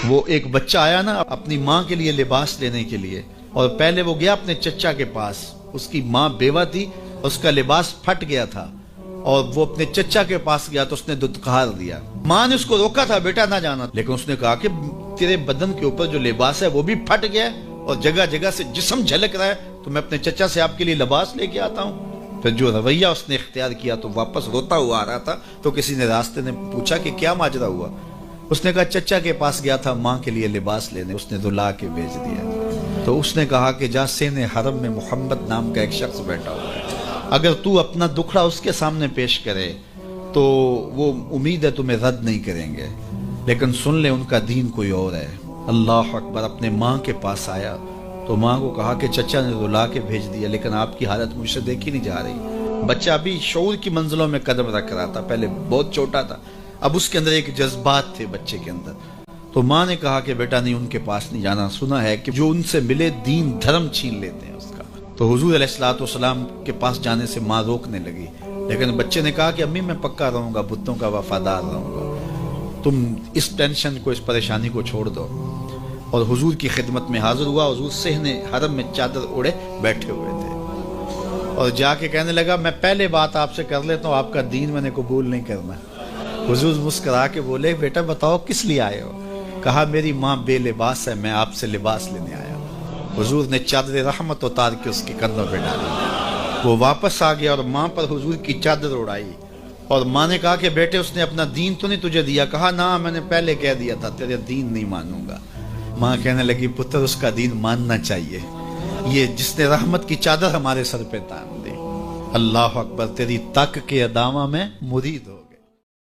وہ ایک بچہ آیا نا اپنی ماں کے لیے لباس لینے کے لیے، اور پہلے وہ گیا اپنے چچا کے پاس، اس کی ماں بیوہ تھی، اس کا لباس پھٹ گیا تھا، اور وہ اپنے چچا کے پاس گیا تو اس نے دھتکار دیا۔ ماں نے اس کو روکا تھا بیٹا نہ جانا، لیکن اس نے کہا کہ تیرے بدن کے اوپر جو لباس ہے وہ بھی پھٹ گیا ہے اور جگہ جگہ سے جسم جھلک رہا ہے، تو میں اپنے چچا سے آپ کے لیے لباس لے کے آتا ہوں۔ پھر جو رویہ اس نے اختیار کیا تو واپس روتا ہوا آ رہا تھا، تو کسی نے راستے نے پوچھا کہ کیا ماجرا ہوا؟ اس نے کہا چچا کے پاس گیا تھا ماں کے لیے لباس لینے، اس نے دلا کے بھیج دیا۔ تو اس نے کہا کہ جا سین حرم میں محمد نام کا ایک شخص بیٹھا ہوا ہے، اگر تو اپنا دکھڑا اس کے سامنے پیش کرے تو وہ امید ہے تمہیں رد نہیں کریں گے، لیکن سن لے ان کا دین کوئی اور ہے۔ اللہ اکبر۔ اپنے ماں کے پاس آیا تو ماں کو کہا کہ چچا نے رلا کے بھیج دیا، لیکن آپ کی حالت مجھ سے دیکھی نہیں جا رہی۔ بچہ ابھی شعور کی منزلوں میں قدم رکھ رہا تھا، پہلے بہت چھوٹا تھا، اب اس کے اندر ایک جذبات تھے بچے کے اندر۔ تو ماں نے کہا کہ بیٹا نہیں، ان کے پاس نہیں جانا، سنا ہے کہ جو ان سے ملے دین دھرم چھین لیتے ہیں اس کا۔ تو حضور علیہ الصلوۃ والسلام کے پاس جانے سے ماں روکنے لگی، لیکن بچے نے کہا کہ امی میں پکا رہوں گا، بتوں کا وفادار رہوں گا، تم اس ٹینشن کو، اس پریشانی کو چھوڑ دو۔ اور حضور کی خدمت میں حاضر ہوا۔ حضور صحن حرم میں چادر اوڑے بیٹھے ہوئے تھے، اور جا کے کہنے لگا میں پہلے بات آپ سے کر لیتا ہوں، آپ کا دین میں نے قبول نہیں کرنا۔ حضور مسکرا کے بولے بیٹا بتاؤ کس لیے آئے ہو؟ کہا میری ماں بے لباس ہے، میں آپ سے لباس لینے آیا ہوں۔ حضور نے چادر رحمت اتار کے اس کے کندھوں پہ ڈالی، وہ واپس آ گیا اور ماں پر حضور کی چادر اڑائی، اور ماں نے کہا کہ بیٹے اس نے اپنا دین تو نہیں تجھے دیا؟ کہا نہ، میں نے پہلے کہہ دیا تھا تیرے دین نہیں مانوں گا۔ ماں کہنے لگی پتر اس کا دین ماننا چاہیے، یہ جس نے رحمت کی چادر ہمارے سر پہ تان دی۔ اللہ اکبر۔ تیری تک کے ادامہ میں مرید ہو۔